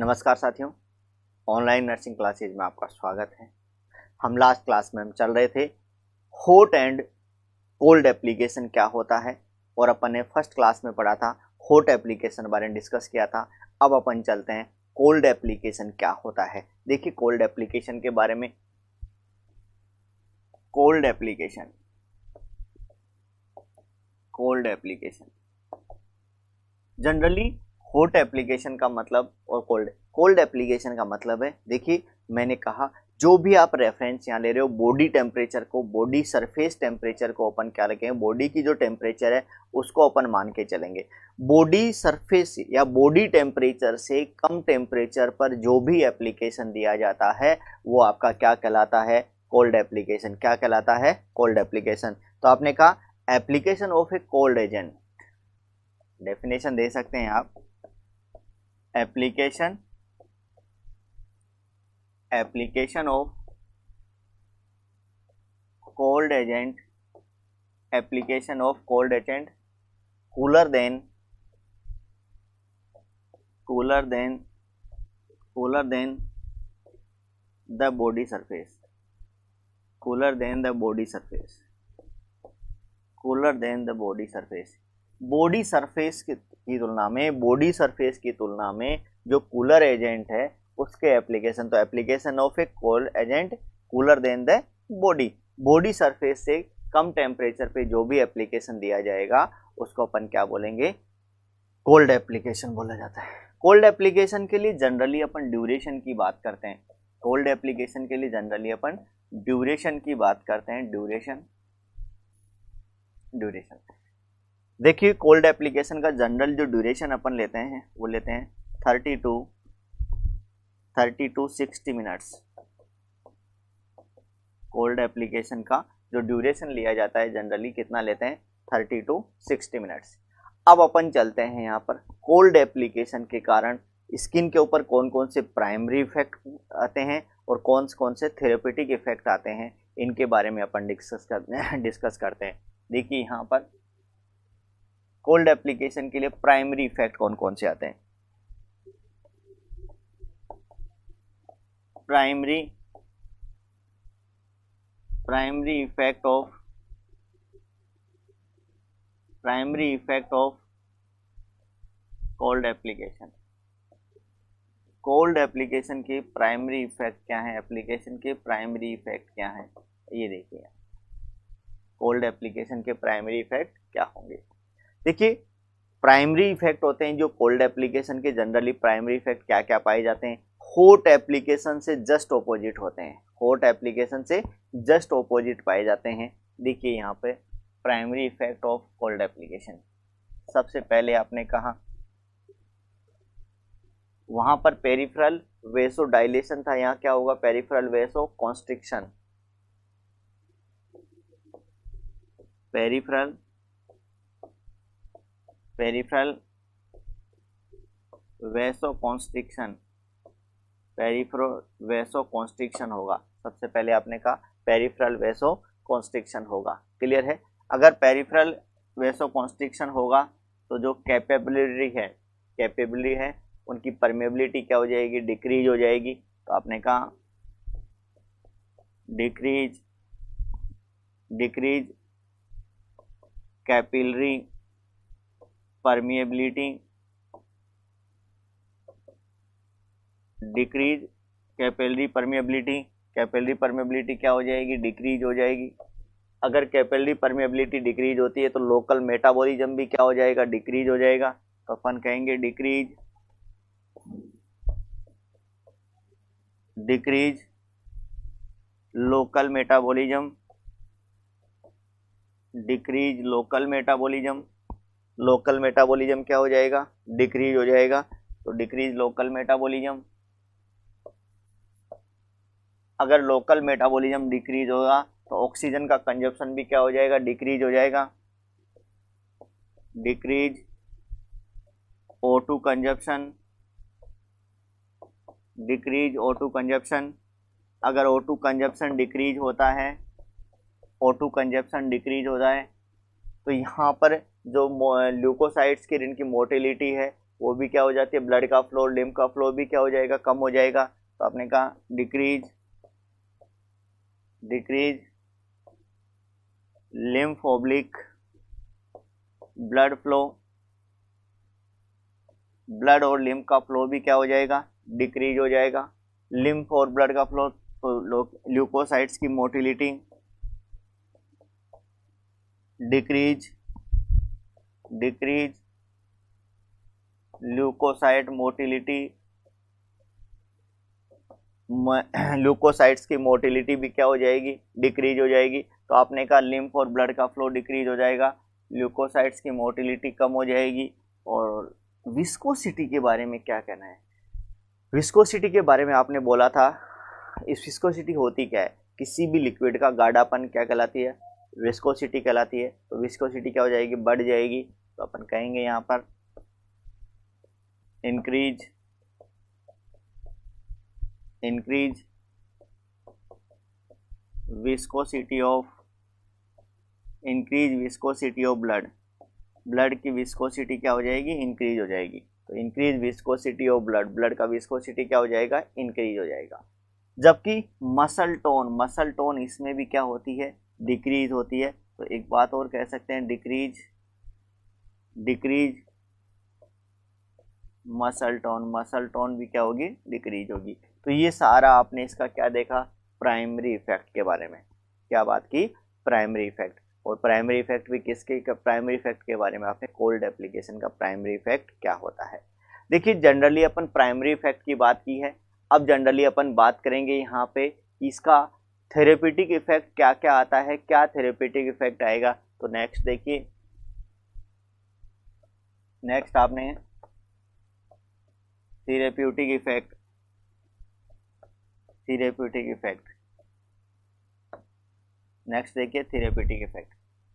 नमस्कार साथियों, online nursing classes में आपका स्वागत है। हम लास्ट क्लास में चल रहे थे हॉट एंड कोल्ड एप्लीकेशन क्या होता है और अपन ने फर्स्ट क्लास में पढ़ा था हॉट एप्लीकेशन बारे में डिस्कस किया था। अब अपन चलते हैं कोल्ड एप्लीकेशन क्या होता है। देखिए कोल्ड एप्लीकेशन के बारे में। Cold application generally hot application का मतलब और कोल्ड एप्लीकेशन का मतलब है, देखिए मैंने कहा जो भी आप रेफरेंस यहाँ ले रहे हो बॉडी टेम्परेचर को, बॉडी सरफेस टेम्परेचर को अपन क्या रखेंगे, बॉडी की जो टेम्परेचर है उसको अपन मान के चलेंगे। बॉडी सरफेस या बॉडी टेम्परेचर से कम टेम्परेचर पर जो भी एप्लीकेशन दिया जाता है वो आपका क्या कहलाता है, कोल्ड एप्लीकेशन। क्या कहलाता है, कोल्ड एप्लीकेशन। तो आपने कहा application of a cold agent, definition दे सकते हैं आप। Application of cold agent, application of cold agent cooler than the body surface, body surface की तुलना में जो कूलर एजेंट है उसके एप्लीकेशन, तो application of a cold agent cooler than the body surface से कम टेम्परेचर पे जो भी एप्लीकेशन दिया जाएगा उसको अपन क्या बोलेंगे, कोल्ड एप्लीकेशन बोला जाता है। कोल्ड एप्लीकेशन के लिए जनरली अपन ड्यूरेशन की बात करते हैं। ड्यूरेशन देखिए कोल्ड एप्लीकेशन का जनरल जो ड्यूरेशन अपन लेते हैं वो लेते हैं 30 to 60 मिनट्स। कोल्ड एप्लीकेशन का जो ड्यूरेशन लिया जाता है जनरली कितना लेते हैं, 30 to 60 मिनट्स। अब अपन चलते हैं यहाँ पर कोल्ड एप्लीकेशन के कारण स्किन के ऊपर कौन कौन से प्राइमरी इफेक्ट आते हैं और कौन से थेरेपेटिक इफेक्ट आते हैं, इनके बारे में अपन डिस्कस करते हैं। देखिए यहाँ पर कोल्ड एप्लीकेशन के लिए प्राइमरी इफेक्ट कौन कौन से आते हैं। Primary effect of cold application. Cold application के प्राइमरी इफेक्ट क्या है, ये देखिए कोल्ड एप्लीकेशन के प्राइमरी इफेक्ट क्या होंगे। देखिए प्राइमरी इफेक्ट होते हैं जो कोल्ड एप्लीकेशन के, जनरली प्राइमरी इफेक्ट क्या क्या पाए जाते हैं, हॉट एप्लीकेशन से जस्ट ऑपोजिट होते हैं, पाए जाते हैं। देखिए यहाँ पे primary effect of cold application, सबसे पहले आपने कहा वहां पर पेरिफेरल वेसो डायलेशन था, यहाँ क्या होगा, पेरिफेरल वेसो कॉन्स्ट्रिक्शन, पेरिफेरल वेसो कॉन्स्ट्रिक्शन होगा। सबसे पहले आपने कहा पेरिफेरल वेसो कॉन्स्ट्रिक्शन होगा, क्लियर है। अगर पेरिफेरल वेसो कॉन्स्ट्रिक्शन होगा तो जो कैपेबिलिटी है उनकी परमेबिलिटी क्या हो जाएगी, डिक्रीज हो जाएगी। तो आपने कहा decrease capillary permeability, capillary permeability क्या हो जाएगी, डिक्रीज हो जाएगी। अगर कैपिलरी परमिएबिलिटी डिक्रीज होती है तो लोकल मेटाबॉलिज्म भी क्या हो जाएगा, डिक्रीज हो जाएगा। तो अपन कहेंगे decrease local metabolism, local metabolism क्या हो जाएगा, डिक्रीज हो जाएगा। तो डिक्रीज लोकल मेटाबॉलिज्म, अगर लोकल मेटाबॉलिज्म डिक्रीज होगा तो ऑक्सीजन का कंजप्शन भी क्या हो जाएगा, डिक्रीज हो जाएगा। डिक्रीज O2 कंजप्शन, अगर O2 कंजप्शन डिक्रीज होता है, तो यहाँ पर जो ल्यूकोसाइट्स की इनकी मोटिलिटी है वो भी क्या हो जाती है, ब्लड का फ्लो, लिम्फ का फ्लो भी क्या हो जाएगा, कम हो जाएगा। तो आपने कहा decrease lymph oblique blood flow, blood और लिम्फ का फ्लो भी क्या हो जाएगा, डिक्रीज हो जाएगा। लिम्फ और ब्लड का फ्लो, तो ल्यूकोसाइट्स की motility decrease leucocyte motility, leucocytes की मोटिलिटी भी क्या हो जाएगी, डिक्रीज हो जाएगी। तो आपने कहा लिम्फ और ब्लड का फ्लो डिक्रीज हो जाएगा, ल्यूकोसाइट्स की मोटिलिटी कम हो जाएगी। और विस्कोसिटी के बारे में क्या कहना है, विस्कोसिटी के बारे में आपने बोला था, इस विस्कोसिटी होती क्या है, किसी भी लिक्विड का गाढ़ापन क्या कहलाती है, विस्कोसिटी कहलाती है। तो विस्कोसिटी क्या हो जाएगी, बढ़ जाएगी। तो अपन कहेंगे यहाँ पर इंक्रीज विस्कोसिटी ऑफ ब्लड की विस्कोसिटी क्या हो जाएगी, इंक्रीज हो जाएगी। तो इंक्रीज विस्कोसिटी ऑफ ब्लड का विस्कोसिटी क्या हो जाएगा, इंक्रीज हो जाएगा। जबकि मसल टोन इसमें भी क्या होती है, डिक्रीज होती है। तो एक बात और कह सकते हैं, डिक्रीज मसल टोन भी क्या होगी, डिक्रीज होगी। तो ये सारा आपने इसका क्या देखा, प्राइमरी इफेक्ट के बारे में क्या बात की, प्राइमरी इफेक्ट। और प्राइमरी इफेक्ट भी किसके, प्राइमरी इफेक्ट के बारे में आपने कोल्ड एप्लीकेशन का प्राइमरी इफेक्ट क्या होता है। देखिए जनरली अपन प्राइमरी इफेक्ट की बात की है, अब जनरली अपन बात करेंगे यहाँ पे इसका थेरेप्यूटिक इफेक्ट क्या क्या आता है, क्या थेरेप्यूटिक इफेक्ट आएगा। तो नेक्स्ट देखिए, नेक्स्ट आपने थेरेप्यूटिक इफेक्ट नेक्स्ट देखिए,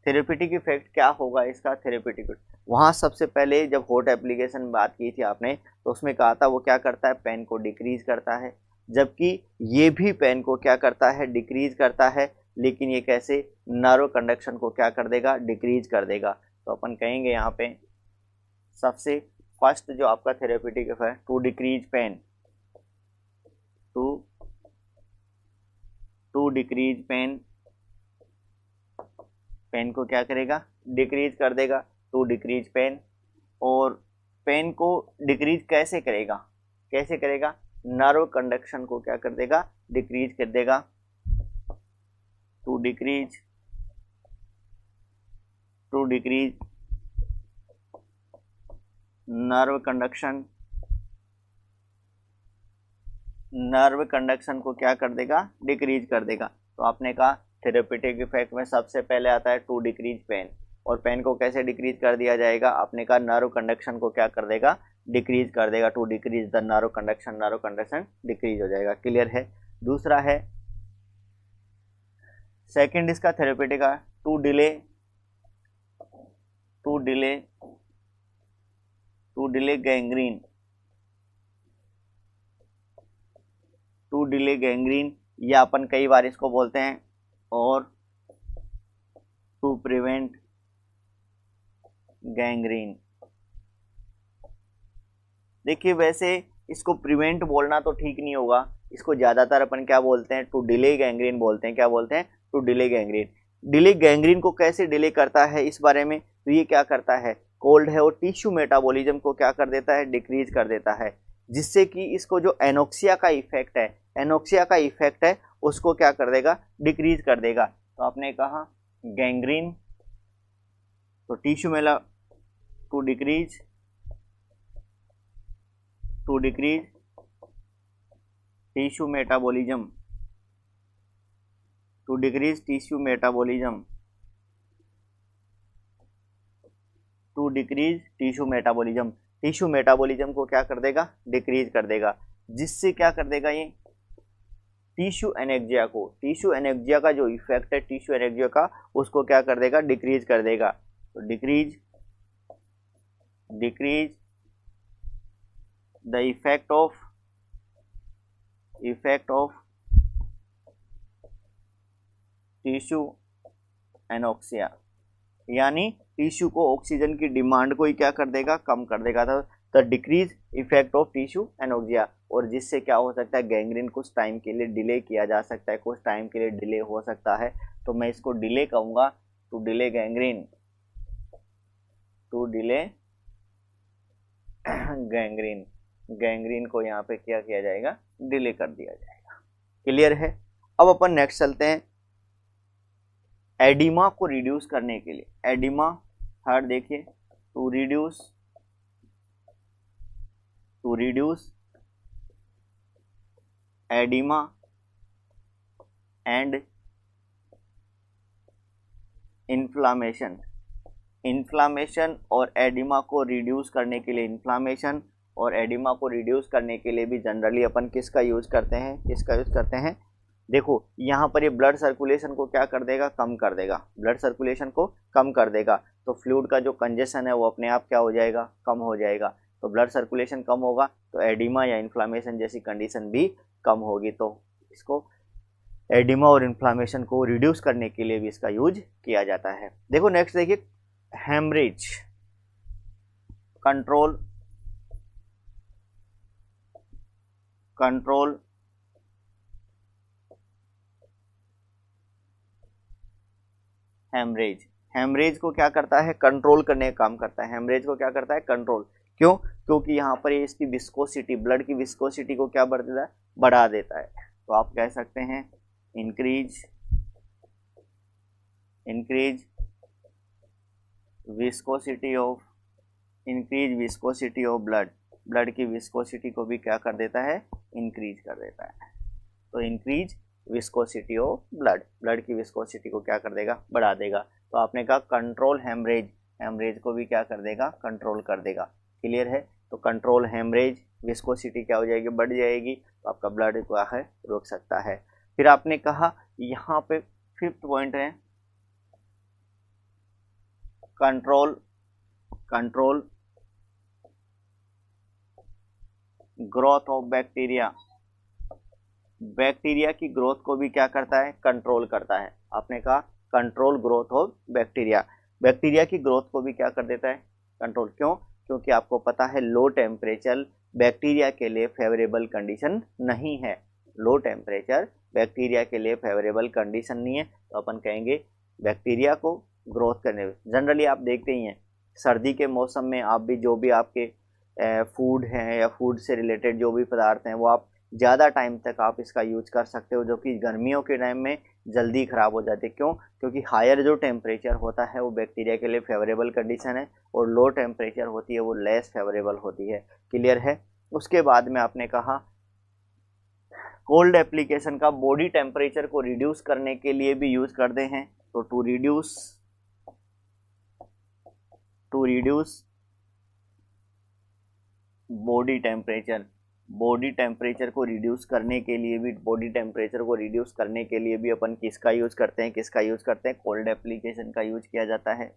थेरेप्यूटिक इफेक्ट क्या होगा इसका, थेरेप्यूटिक वहाँ सबसे पहले जब हॉट एप्लीकेशन बात की थी आपने, तो उसमें कहा था वो क्या करता है, पेन को डिक्रीज करता है। जबकि ये भी पेन को क्या करता है, डिक्रीज करता है, लेकिन ये कैसे, नर्व कंडक्शन को क्या कर देगा, डिक्रीज कर देगा। तो अपन कहेंगे यहाँ पे सबसे फर्स्ट जो आपका therapeutic effect, to decrease pain, to decrease pain को क्या करेगा, डिक्रीज कर देगा, टू डिक्रीज पेन। और पेन को डिक्रीज कैसे करेगा, नर्व कंडक्शन को क्या कर देगा, डिक्रीज कर देगा। टू डिक्रीज नर्व कंडक्शन को क्या कर देगा, डिक्रीज कर देगा। तो आपने कहा थेरेप्यूटिक इफेक्ट में सबसे पहले आता है टू डिक्रीज पेन, और पेन को कैसे डिक्रीज कर दिया जाएगा, आपने कहा नर्व कंडक्शन को क्या कर देगा, डिक्रीज कर देगा। To decrease the nerve conduction decrease हो जाएगा। क्लियर है। दूसरा है सेकंड इसका थेरेप्यूटिक का, टू डिले गैंग्रीन, या अपन कई बार इसको बोलते हैं, और टू प्रिवेंट गैंग्रीन। देखिए वैसे इसको प्रिवेंट बोलना तो ठीक नहीं होगा, इसको ज्यादातर अपन क्या बोलते हैं, टू डिले गैंग्रीन बोलते हैं। क्या बोलते हैं, to delay gangrene. Delay gangrene को कैसे डिले करता है इस बारे में, तो ये क्या करता है, कोल्ड है और टिश्यू मेटाबॉलिज्म को क्या कर देता है, डिक्रीज कर देता है, जिससे कि इसको जो एनोक्सिया का इफेक्ट है उसको क्या कर देगा, डिक्रीज कर देगा। तो आपने कहा गैंग्रीन, तो टिश्यू मेला to decrease tissue metabolism, tissue metabolism को क्या कर देगा, डिक्रीज कर देगा, जिससे क्या कर देगा, ये टिश्यू एनेक्जिया का जो इफेक्ट है, टिश्यू एनेक्जिया का, उसको क्या कर देगा, डिक्रीज कर देगा। तो decrease the effect of tissue anoxia, यानी टिश्यू को ऑक्सीजन की डिमांड को ही क्या कर देगा, कम कर देगा। The decrease effect of tissue anoxia, और जिससे क्या हो सकता है, गैंग्रीन कुछ टाइम के लिए डिले किया जा सकता है, कुछ टाइम के लिए डिले हो सकता है। तो मैं इसको डिले कहूँगा, to delay gangrene, to delay gangrene, gangrene को यहाँ पे क्या किया जाएगा, डिले कर दिया जाएगा। क्लियर है। अब अपन नेक्स्ट चलते हैं एडिमा को रिड्यूस करने के लिए। एडिमा थर्ड देखिए, to reduce oedema and inflammation. Inflammation और एडिमा को रिड्यूस करने के लिए, इन्फ्लामेशन और एडिमा को रिड्यूस करने के लिए भी जनरली अपन किसका यूज करते हैं, किसका यूज करते हैं। देखो यहाँ पर ये ब्लड सर्कुलेशन को क्या कर देगा, कम कर देगा, ब्लड सर्कुलेशन को कम कर देगा। तो फ्लूइड का जो कंजेशन है वो अपने आप क्या हो जाएगा, कम हो जाएगा। तो ब्लड सर्कुलेशन कम होगा तो एडिमा या इन्फ्लामेशन जैसी कंडीशन भी कम होगी। तो इसको एडिमा और इन्फ्लामेशन को रिड्यूस करने के लिए भी इसका यूज किया जाता है। देखो नेक्स्ट देखिए, हेमरेज कंट्रोल हेमरेज। हेमरेज को क्या करता है, कंट्रोल करने का काम करता है। हेमरेज को क्या करता है, कंट्रोल। क्यों, क्योंकि यहाँ पर ये इसकी विस्कोसिटी, ब्लड की विस्कोसिटी को क्या बढ़ देता है, बढ़ा देता है। तो आप कह सकते हैं increase viscosity of blood, blood की विस्कोसिटी को भी क्या कर देता है, इंक्रीज कर देता है। तो increase viscosity of blood, blood की विस्कोसिटी को क्या कर देगा, बढ़ा देगा। तो आपने कहा कंट्रोल हेमरेज, हेमरेज को भी क्या कर देगा, कंट्रोल कर देगा। क्लियर है। तो कंट्रोल हेमरेज, विस्कोसिटी क्या हो जाएगी, बढ़ जाएगी, तो आपका ब्लड क्या है, रोक सकता है। फिर आपने कहा यहाँ पे फिफ्थ पॉइंट है control growth of bacteria. Bacteria की ग्रोथ को भी क्या करता है, कंट्रोल करता है। आपने कहा control growth of bacteria, bacteria की ग्रोथ को भी क्या कर देता है, कंट्रोल। क्यों, क्योंकि आपको पता है लो टेम्परेचर बैक्टीरिया के लिए फेवरेबल कंडीशन नहीं है। लो टेम्परेचर बैक्टीरिया के लिए फेवरेबल कंडीशन नहीं है। तो अपन कहेंगे बैक्टीरिया को ग्रोथ करने में, जनरली आप देखते ही हैं सर्दी के मौसम में आप भी जो भी आपके फूड हैं या फूड से रिलेटेड जो भी पदार्थ हैं वो आप ज़्यादा टाइम तक आप इसका यूज कर सकते हो, जो कि गर्मियों के टाइम में जल्दी ख़राब हो जाते हैं। क्यों, क्योंकि हायर जो टेम्परेचर होता है वो बैक्टीरिया के लिए फेवरेबल कंडीशन है, और लो टेम्परेचर होती है वो लेस फेवरेबल होती है। क्लियर है। उसके बाद में आपने कहा कोल्ड एप्लीकेशन का बॉडी टेम्परेचर को रिड्यूस करने के लिए भी यूज करते हैं। तो टू रिड्यूस बॉडी टेम्परेचर को रिड्यूस करने के लिए भी, बॉडी टेम्परेचर को रिड्यूस करने के लिए भी अपन किसका यूज करते हैं, कोल्ड एप्लीकेशन का यूज किया जाता है।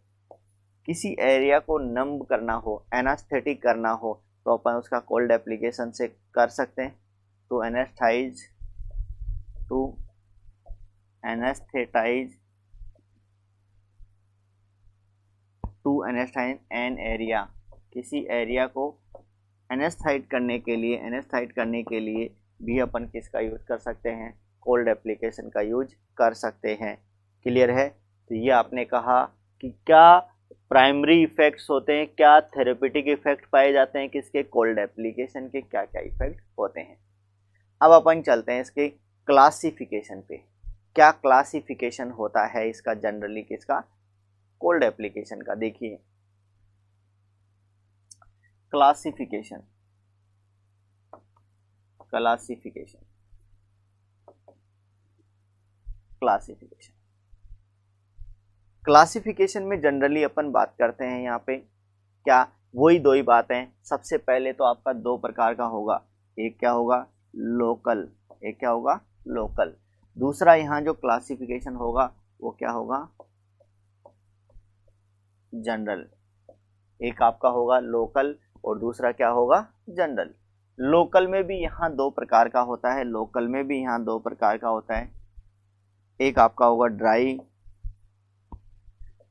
किसी एरिया को नंब करना हो, एनास्थेटिक करना हो, तो अपन उसका कोल्ड एप्लीकेशन से कर सकते हैं। टू एनेस्थाइज एन एरिया, किसी एरिया को एनेस्थाइट करने के लिए भी अपन किसका यूज कर सकते हैं, कोल्ड एप्लीकेशन का यूज कर सकते हैं। क्लियर है। तो ये आपने कहा कि क्या प्राइमरी इफेक्ट्स होते हैं, क्या थेरेपेटिक इफेक्ट पाए जाते हैं किसके, कोल्ड एप्लीकेशन के क्या क्या इफेक्ट होते हैं। अब अपन चलते हैं इसके क्लासिफिकेशन पे। क्या क्लासिफिकेशन होता है इसका जनरली, किसका, कोल्ड एप्लीकेशन का। देखिए क्लासिफिकेशन में जनरली अपन बात करते हैं यहाँ पे क्या, वही दो ही बातें। सबसे पहले तो आपका दो प्रकार का होगा, एक क्या होगा, लोकल, दूसरा यहाँ जो क्लासिफिकेशन होगा वो क्या होगा, जनरल। एक आपका होगा लोकल और दूसरा क्या होगा, जनरल। लोकल में भी यहाँ दो प्रकार का होता है, एक आपका होगा ड्राई,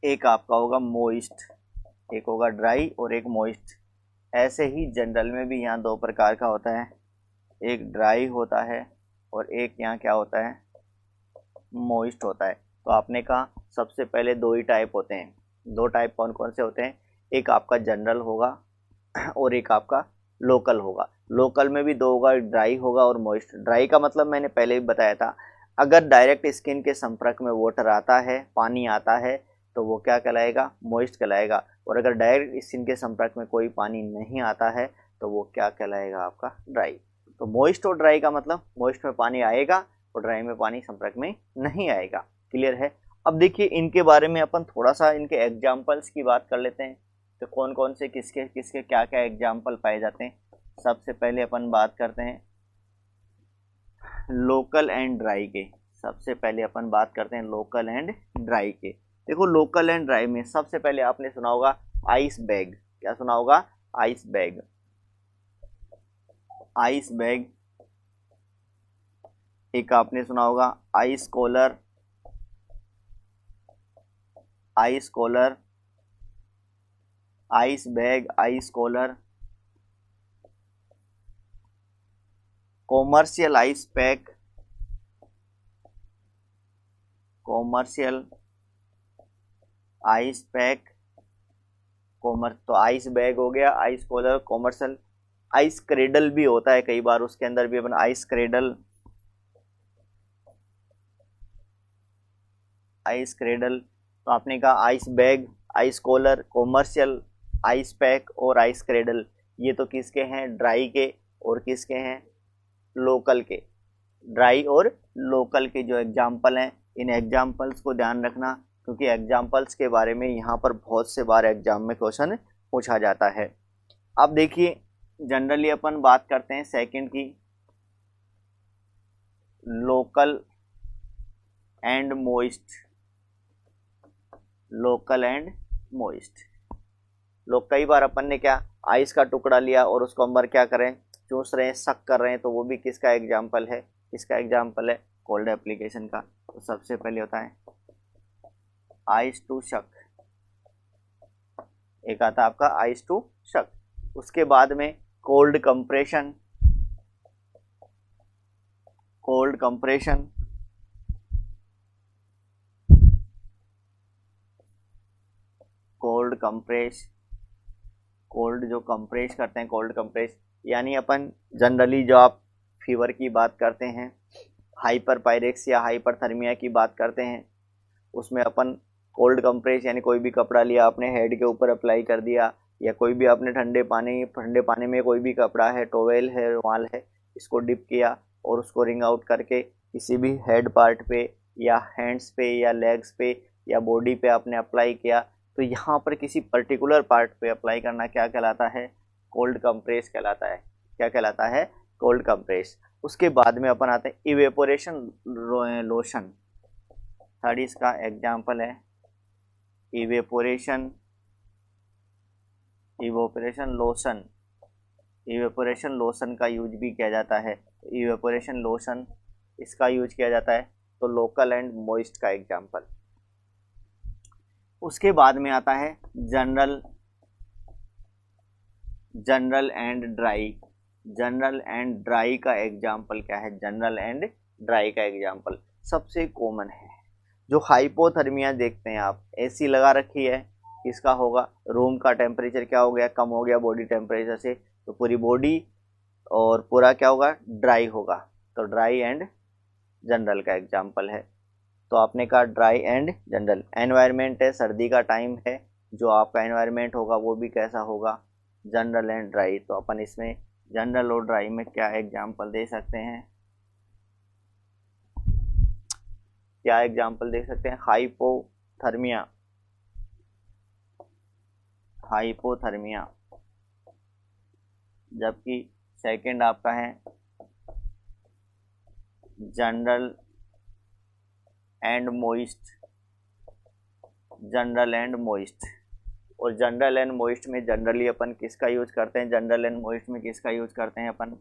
एक आपका होगा मोइस्ट, एक होगा ड्राई और एक मोइस्ट। ऐसे ही जनरल में भी यहाँ दो प्रकार का होता है, एक ड्राई होता है और एक यहाँ क्या होता है, मॉइस्ट होता है। तो आपने कहा सबसे पहले दो ही टाइप होते हैं। दो टाइप कौन कौन से होते हैं, एक आपका जनरल होगा और एक आपका लोकल होगा। लोकल में भी दो होगा, ड्राई होगा और मॉइस्ट। ड्राई का मतलब मैंने पहले भी बताया था, अगर डायरेक्ट स्किन के संपर्क में वाटर आता है, पानी आता है, तो वो क्या कहलाएगा, मॉइस्ट कहलाएगा। और अगर डायरेक्ट स्किन के संपर्क में कोई पानी नहीं आता है तो वो क्या कहलाएगा, आपका ड्राई। तो मॉइस्ट और ड्राई का मतलब, मॉइस्ट में पानी आएगा और ड्राई में पानी संपर्क में नहीं आएगा। क्लियर है। अब देखिए इनके बारे में अपन थोड़ा सा इनके एग्जाम्पल्स की बात कर लेते हैं। तो कौन कौन से किसके किसके क्या क्या एग्जाम्पल पाए जाते हैं। सबसे पहले अपन बात करते हैं लोकल एंड ड्राई के। सबसे पहले अपन बात करते हैं लोकल एंड ड्राई के। देखो लोकल एंड ड्राई में सबसे पहले आपने सुना होगा आइस बैग। क्या सुना होगा, आइस बैग। आइस बैग, एक आपने सुना होगा ice collar. Ice collar, ice bag, ice collar. Commercial ice pack, commercial ice pack, तो आइस बैग हो गया, ice collar, commercial. Ice cradle भी होता है कई बार, उसके अंदर भी अपन आइस क्रेडल, आइस क्रेडल। तो आपने कहा ice bag, ice collar, commercial, ice pack और आइस क्रेडल। ये तो किसके हैं, ड्राई के और किसके हैं, लोकल के। ड्राई और लोकल के जो एग्जाम्पल हैं, इन एग्जाम्पल्स को ध्यान रखना, क्योंकि एग्जाम्पल्स के बारे में यहाँ पर बहुत से बार एग्जाम में क्वेश्चन पूछा जाता है। अब देखिए जनरली अपन बात करते हैं सेकंड की, local and moist. Local and moist. लोग कई बार अपन ने क्या, आइस का टुकड़ा लिया और उसको अंदर क्या करें, चूस रहे हैं, सक कर रहे हैं, तो वो भी किसका एग्जाम्पल है, किसका एग्जाम्पल है, कोल्ड एप्लीकेशन का। तो सबसे पहले होता है आइस टू शक, एक आता है आपका आइस टू शक। उसके बाद में cold compression, cold compression, cold compress, cold जो कंप्रेस करते हैं, कोल्ड कंप्रेस। यानी अपन जनरली जो आप फीवर की बात करते हैं, हाइपर पायरेक्स या हाइपरथर्मिया की बात करते हैं, उसमें अपन कोल्ड कंप्रेस यानी कोई भी कपड़ा लिया आपने, हेड के ऊपर अप्लाई कर दिया, या कोई भी आपने ठंडे पानी में कोई भी कपड़ा है, टॉवेल है, रुमाल है, इसको डिप किया और उसको रिंग आउट करके किसी भी हेड पार्ट पे या हैंड्स पे या लेग्स पे या बॉडी पे आपने अप्लाई किया, तो यहाँ पर किसी पर्टिकुलर पार्ट पे अप्लाई करना क्या कहलाता है, कोल्ड कंप्रेस कहलाता है। क्या कहलाता है, कोल्ड कंप्रेस। उसके बाद में अपन आते हैं इवेपोरेशन लोशन। थर्ड इसका एग्जाम्पल है evaporation, evaporation lotion. Evaporation lotion का यूज भी किया जाता है। इवेपोरेशन लोशन इसका यूज किया जाता है, तो लोकल एंड मॉइस्ट का एग्जाम्पल। उसके बाद में आता है general, general and dry. General and dry का एग्जाम्पल क्या है, जनरल एंड ड्राई का एग्जाम्पल सबसे कॉमन है। जो हाइपोथर्मिया देखते हैं आप, एसी लगा रखी है, किसका होगा, रूम का टेम्परेचर क्या हो गया, कम हो गया बॉडी टेम्परेचर से, तो पूरी बॉडी और पूरा क्या होगा, ड्राई होगा। तो ड्राई एंड जनरल का एग्जाम्पल है। तो आपने कहा ड्राई एंड जनरल। एनवायरनमेंट है, सर्दी का टाइम है, जो आपका एनवायरनमेंट होगा वो भी कैसा होगा, जनरल एंड ड्राई। तो अपन इसमें जनरल और ड्राई में क्या एग्जाम्पल दे सकते हैं, क्या एग्जाम्पल दे सकते हैं, हाइपोथर्मिया, हाइपोथर्मिया। जबकि सेकंड आपका है general and moist, general and moist. और जनरल एंड मोइस्ट में जनरली अपन किसका यूज करते हैं, जनरल एंड मोइस्ट में किसका यूज करते हैं अपन,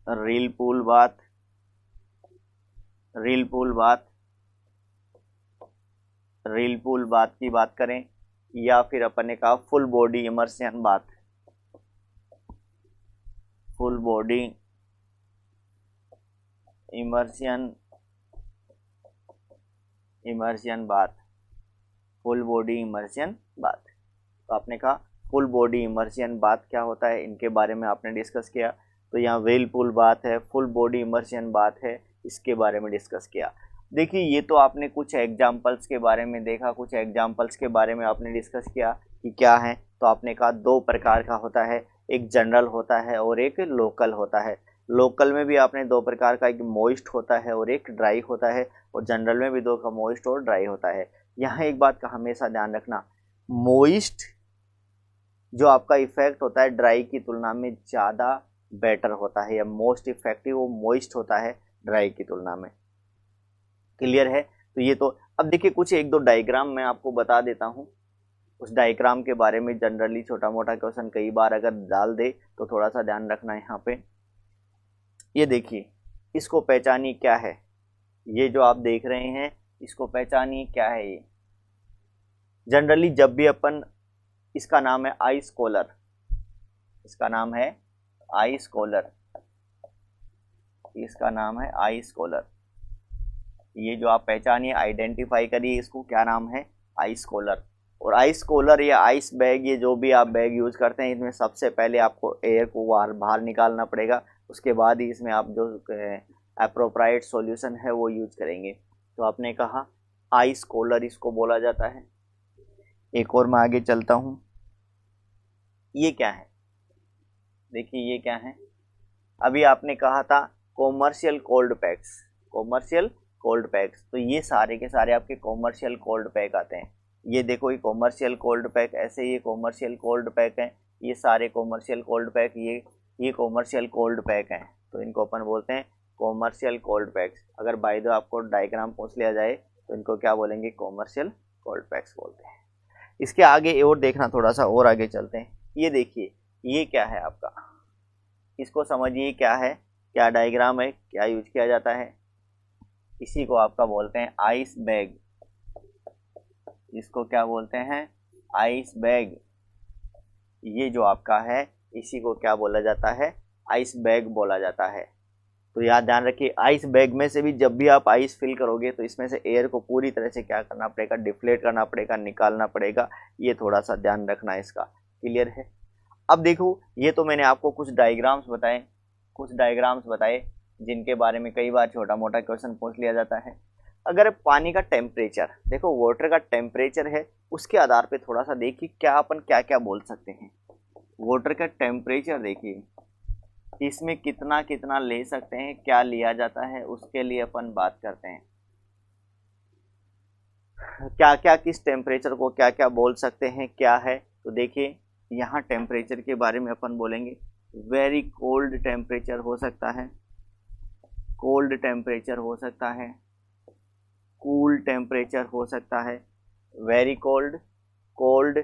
रील पूल बाथ, रील पूल बाथ, रील पूल बाथ की बात करें, या फिर अपन ने कहा full body immersion bath, full body immersion bath, full body immersion bath. तो आपने कहा फुल बॉडी इमर्शन बाथ क्या होता है, इनके बारे में आपने डिस्कस किया। तो यहाँ व्हील पूल बाथ है, फुल बॉडी इमर्शन बाथ है, इसके बारे में डिस्कस किया। देखिए ये तो आपने कुछ एग्जाम्पल्स के बारे में देखा, कुछ एग्जाम्पल्स के बारे में आपने डिस्कस किया कि क्या है। तो आपने कहा दो प्रकार का होता है, एक जनरल होता है और एक लोकल होता है। लोकल में भी आपने दो प्रकार का, एक मॉइस्ट होता है और एक ड्राई होता है, और जनरल में भी दो का मॉइस्ट और ड्राई होता है। यहाँ एक बात का हमेशा ध्यान रखना, मॉइस्ट जो आपका इफेक्ट होता है ड्राई की तुलना में ज़्यादा बेटर होता है, या मोस्ट इफेक्टिव वो मॉइस्ट होता है ड्राई की तुलना में। क्लियर है? तो ये तो अब देखिए कुछ एक दो डायग्राम मैं आपको बता देता हूँ, उस डायग्राम के बारे में जनरली छोटा मोटा क्वेश्चन कई बार अगर डाल दे तो थोड़ा सा ध्यान रखना है यहाँ पे। ये देखिए, इसको पहचानिए क्या है, ये जो आप देख रहे हैं इसको पहचानिए क्या है। ये जनरली जब भी अपन, इसका नाम है आइस कॉलर, इसका नाम है आइस कॉलर, इसका नाम है आइस कॉलर। ये जो आप पहचानिए, आइडेंटिफाई करिए, इसको क्या नाम है, आइस कॉलर। और आइस कॉलर या आइस बैग, ये जो भी आप बैग यूज़ करते हैं, इसमें सबसे पहले आपको एयर को बाहर निकालना पड़ेगा, उसके बाद ही इसमें आप जो अप्रोप्राइट सॉल्यूशन है वो यूज करेंगे। तो आपने कहा आइस कॉलर इसको बोला जाता है। एक और मैं आगे चलता हूँ, ये क्या है, देखिए ये क्या है। अभी आपने कहा था commercial cold PACS, commercial cold PACS, तो ये सारे के सारे आपके कॉमर्शियल कोल्ड पैक आते हैं। ये देखो ये कॉमर्शियल कोल्ड पैक, ऐसे ये कॉमर्शियल कोल्ड पैक हैं, ये सारे कॉमर्शियल कोल्ड पैक, ये कॉमर्शियल कोल्ड पैक हैं। तो इनको अपन बोलते हैं कॉमर्शियल कोल्ड पैक्स। अगर बाय द आपको डायग्राम पूछ लिया जाए तो इनको क्या बोलेंगे, कॉमर्शियल कोल्ड पैक्स बोलते हैं। इसके आगे और देखना, थोड़ा सा और आगे चलते हैं। ये देखिए ये क्या है आपका, इसको समझिए क्या है, क्या डायग्राम है, क्या यूज किया जाता है। इसी को आपका बोलते हैं आइस बैग, इसको क्या बोलते हैं, आइस बैग। ये जो आपका है इसी को क्या बोला जाता है, आइस बैग बोला जाता है। तो याद ध्यान रखिए, आइस बैग में से भी जब भी आप आइस फिल करोगे तो इसमें से एयर को पूरी तरह से क्या करना पड़ेगा, डिफ्लेट करना पड़ेगा, निकालना पड़ेगा। ये थोड़ा सा ध्यान रखना है इसका। क्लियर है? अब देखो, ये तो मैंने आपको कुछ डायग्राम्स बताए, जिनके बारे में कई बार छोटा मोटा क्वेश्चन पूछ लिया जाता है। अगर पानी का टेम्परेचर, देखो वाटर का टेम्परेचर है, उसके आधार पे थोड़ा सा देखिए क्या अपन क्या क्या बोल सकते हैं। वाटर का टेम्परेचर देखिए, इसमें कितना कितना ले सकते हैं, क्या लिया जाता है, उसके लिए अपन बात करते हैं। क्या क्या किस टेम्परेचर को क्या क्या बोल सकते हैं, क्या है। तो देखिए यहाँ टेम्परेचर के बारे में अपन बोलेंगे, वेरी कोल्ड टेम्परेचर हो सकता है, कोल्ड टेम्परेचर हो सकता है, कूल टेम्परेचर हो सकता है, very cold, cold,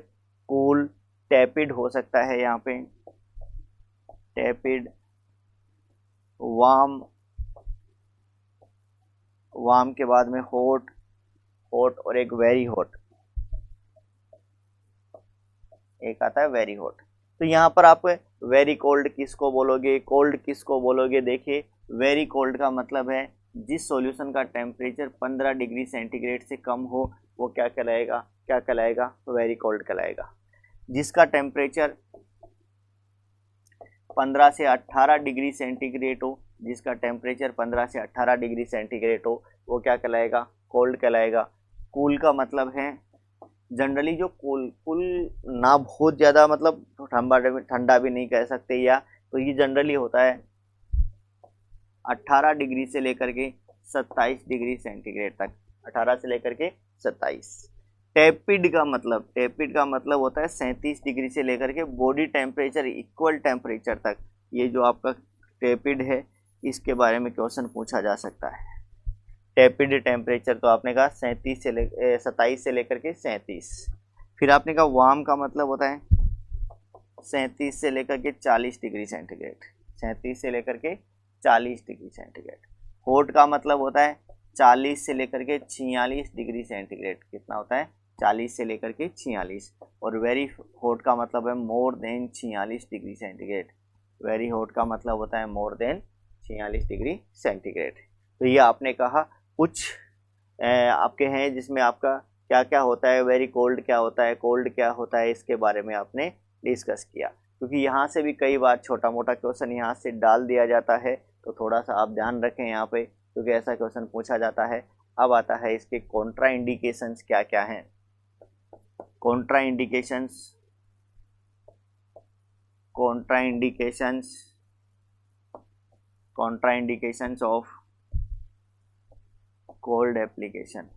cool, tepid हो सकता है, यहाँ पे टेपिड, वार्म, वार्म के बाद में हॉट, हॉट और एक वेरी हॉट, एक आता है वेरी हॉट। तो यहाँ पर आप वेरी कोल्ड किसको बोलोगे, कोल्ड किसको बोलोगे। देखिए वेरी कोल्ड का मतलब है जिस सॉल्यूशन का टेम्परेचर 15 डिग्री सेंटीग्रेड से कम हो वो क्या कहलाएगा, क्या कहलाएगा, वेरी कोल्ड कहलाएगा। जिसका टेम्परेचर 15 से 18 डिग्री सेंटीग्रेड हो, जिसका टेम्परेचर 15 से 18 डिग्री सेंटीग्रेड हो वो क्या कहलाएगा, कोल्ड कहलाएगा। कूल का मतलब है जनरली जो कूल ना बहुत ज़्यादा, मतलब ठंडा भी नहीं कह सकते, या तो ये जनरली होता है 18 डिग्री से लेकर के 27 डिग्री सेंटीग्रेड तक, 18 से लेकर के 27। टेपिड का मतलब होता है 37 डिग्री से लेकर के बॉडी टेम्परेचर इक्वल टेम्परेचर तक। ये जो आपका टेपिड है इसके बारे में क्वेश्चन पूछा जा सकता है। टेपिड टेम्परेचर तो आपने कहा 27 से लेकर के 37। फिर आपने कहा वार्म का मतलब होता है 37 से लेकर के 40 डिग्री सेंटीग्रेड, 37 से लेकर के 40 डिग्री सेंटीग्रेड। हॉट का मतलब होता है 40 से लेकर के 46 डिग्री सेंटीग्रेड। कितना होता है? 40 से लेकर के 46। और वेरी हॉट का मतलब है more than 46 degree centigrade. Very hot का मतलब होता है मोर देन 46 डिग्री सेंटीग्रेड। तो ये आपने कहा कुछ आपके हैं जिसमें आपका क्या क्या होता है, वेरी कोल्ड क्या होता है, कोल्ड क्या होता है, इसके बारे में आपने डिस्कस किया। क्योंकि यहाँ से भी कई बार छोटा मोटा क्वेश्चन यहाँ से डाल दिया जाता है, तो थोड़ा सा आप ध्यान रखें यहाँ पे, क्योंकि ऐसा क्वेश्चन पूछा जाता है। अब आता है इसके कॉन्ट्रा इंडिकेशंस क्या क्या हैं। Contra indications, Contra indications, Contra indications of cold application.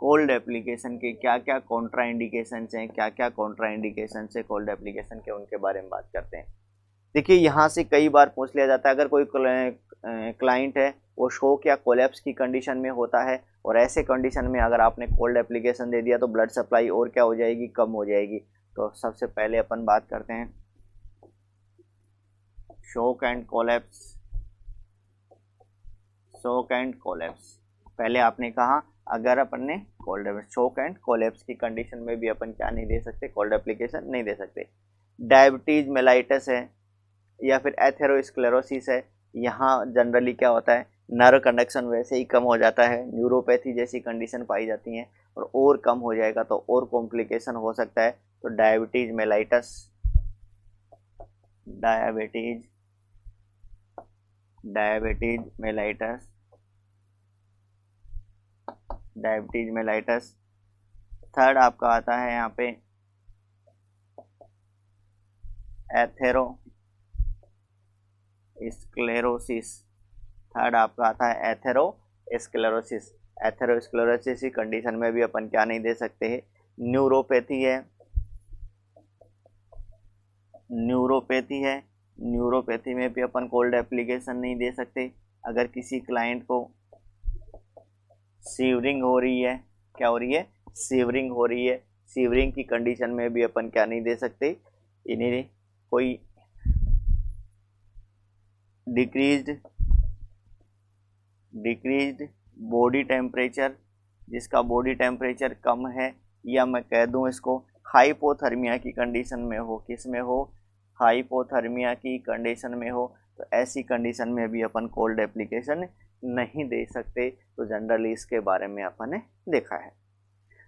Cold application के क्या क्या कॉन्ट्रा इंडिकेशंस हैं, क्या क्या कॉन्ट्रा इंडिकेशंस है कोल्ड एप्लीकेशन के, उनके बारे में बात करते हैं। देखिए यहाँ से कई बार पूछ लिया जाता है, अगर कोई क्लाइंट है वो शोक या कोलैप्स की कंडीशन में होता है, और ऐसे कंडीशन में अगर आपने कोल्ड एप्लीकेशन दे दिया तो ब्लड सप्लाई और क्या हो जाएगी? कम हो जाएगी। तो सबसे पहले अपन बात करते हैं शोक एंड कोलैप्स। शोक एंड कोलैप्स, पहले आपने कहा अगर अपन ने कोल्ड शोक एंड कोलैप्स की कंडीशन में भी अपन क्या नहीं दे सकते? कोल्ड एप्लीकेशन नहीं दे सकते। डायबिटीज मेलाइटस है या फिर एथेरोस्क्लेरोसिस है, यहाँ जनरली क्या होता है? नर्व कंडक्शन वैसे ही कम हो जाता है, न्यूरोपैथी जैसी कंडीशन पाई जाती हैं, और कम हो जाएगा तो और कॉम्प्लिकेशन हो सकता है। तो diabetes mellitus, diabetes mellitus, diabetes mellitus. Third आपका आता है यहाँ पे एथेरोस्क्लेरोसिस। थर्ड आपका आता है एथेरोस्क्लेरोसिस। एथेरोस्क्लेरोसिस की कंडीशन में भी अपन क्या नहीं दे सकते हैं? न्यूरोपैथी है, न्यूरोपैथी है, न्यूरोपैथी में भी अपन कोल्ड एप्लीकेशन नहीं दे सकते। अगर किसी क्लाइंट को सीवरिंग हो रही है, क्या हो रही है? सीवरिंग हो रही है, सीवरिंग की कंडीशन में भी अपन क्या नहीं दे सकते? इन्हें कोई डिक्रीज्ड बॉडी टेम्परेचर, जिसका बॉडी टेम्परेचर कम है, या मैं कह दूं इसको हाइपोथर्मिया की कंडीशन में हो। किस में हो? हाइपोथर्मिया की कंडीशन में हो, तो ऐसी कंडीशन में भी अपन कोल्ड एप्लीकेशन नहीं दे सकते। तो जनरली इसके बारे में अपन ने देखा है।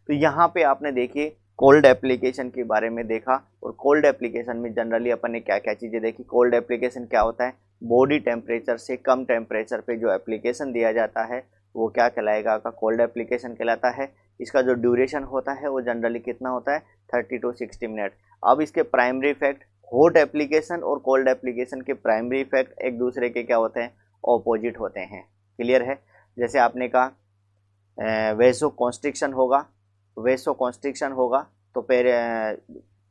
तो यहाँ पे आपने देखिए कोल्ड एप्लीकेशन के बारे में देखा, और कोल्ड एप्लीकेशन में जनरली अपन ने क्या क्या चीज़ें देखी। कोल्ड एप्लीकेशन क्या होता है? बॉडी टेम्परेचर से कम टेम्परेचर पे जो एप्लीकेशन दिया जाता है वो क्या कहलाएगा? का कोल्ड एप्लीकेशन कहलाता है। इसका जो ड्यूरेशन होता है वो जनरली कितना होता है? 30 to 60 मिनट। अब इसके प्राइमरी इफेक्ट, हॉट एप्लीकेशन और कोल्ड एप्लीकेशन के प्राइमरी इफेक्ट एक दूसरे के क्या होते हैं? ऑपोजिट होते हैं। क्लियर है? जैसे आपने कहा वेसो कॉन्स्ट्रिक्शन होगा, वेसो कॉन्स्ट्रिक्शन होगा तो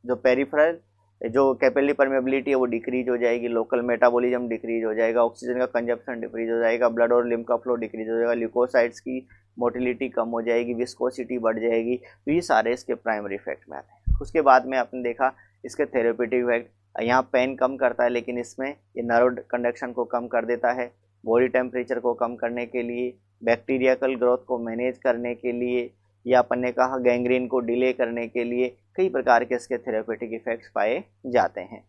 जो पेरिफेरल जो कैपिलरी परमेबिलिटी है वो डिक्रीज हो जाएगी, लोकल मेटाबॉलिज्म डिक्रीज हो जाएगा, ऑक्सीजन का कंजप्शन डिक्रीज हो जाएगा, ब्लड और लिम्फ का फ्लो डिक्रीज हो जाएगा, ल्यूकोसाइट्स की मोटिलिटी कम हो जाएगी, विस्कोसिटी बढ़ जाएगी। तो ये सारे इसके प्राइमरी इफेक्ट में आते हैं। उसके बाद में आपने देखा इसके थेरेप्यूटिक इफेक्ट, यहाँ पेन कम करता है, लेकिन इसमें ये नर्व कंडक्शन को कम कर देता है, बॉडी टेम्परेचर को कम करने के लिए, बैक्टीरियल ग्रोथ को मैनेज करने के लिए, या अपन ने कहा गैंग्रीन को डिले करने के लिए, कई प्रकार के इसके थेरेप्यूटिक इफेक्ट्स पाए जाते हैं।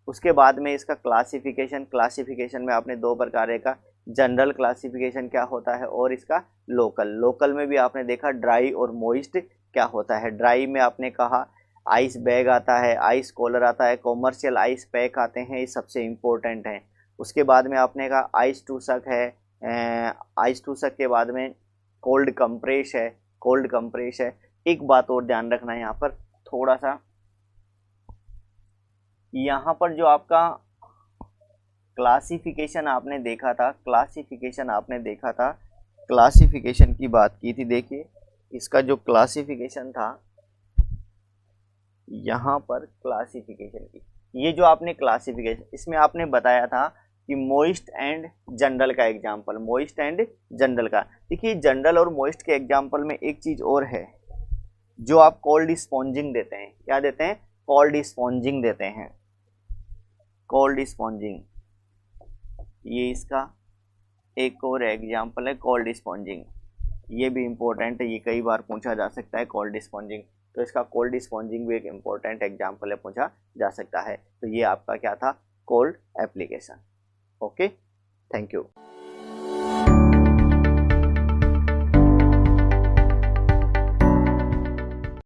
उसके बाद में इसका क्लासिफिकेशन में आपने दो प्रकार का, जनरल क्लासिफिकेशन क्या होता है और इसका लोकल में भी आपने देखा ड्राई और मॉइस्ट क्या होता है। ड्राई में आपने कहा आइस बैग आता है, आइस कॉलर आता है, कॉमर्शियल आइस पैक आते हैं, ये सबसे इम्पोर्टेंट हैं। उसके बाद में आपने कहा आइस टूसक है, आइस टूसक के बाद में कोल्ड कंप्रेस है। एक बात और ध्यान रखना है यहाँ पर थोड़ा सा, यहाँ पर जो आपका क्लासिफिकेशन आपने देखा था, क्लासिफिकेशन की बात की थी। देखिए इसका जो क्लासिफिकेशन था यहाँ पर क्लासिफिकेशन की, ये जो आपने क्लासिफिकेशन इसमें आपने बताया था कि मोइस्ट एंड जनरल का एग्जाम्पल, मोइस्ट एंड जनरल का। देखिए जनरल और मोइस्ट के एग्जाम्पल में एक चीज और है, जो आप कोल्ड स्पॉन्जिंग देते हैं। क्या देते हैं? कोल्ड स्पॉन्जिंग देते हैं, कोल्ड स्पॉन्जिंग। ये इसका एक और एग्जाम्पल है कोल्ड स्पॉन्जिंग, ये भी इम्पोर्टेंट है, ये कई बार पूछा जा सकता है कोल्ड स्पॉन्जिंग। तो इसका कोल्ड स्पॉन्जिंग भी एक इम्पोर्टेंट एग्जाम्पल है, पूछा जा सकता है। तो ये आपका क्या था, cold application. Okay, thank you.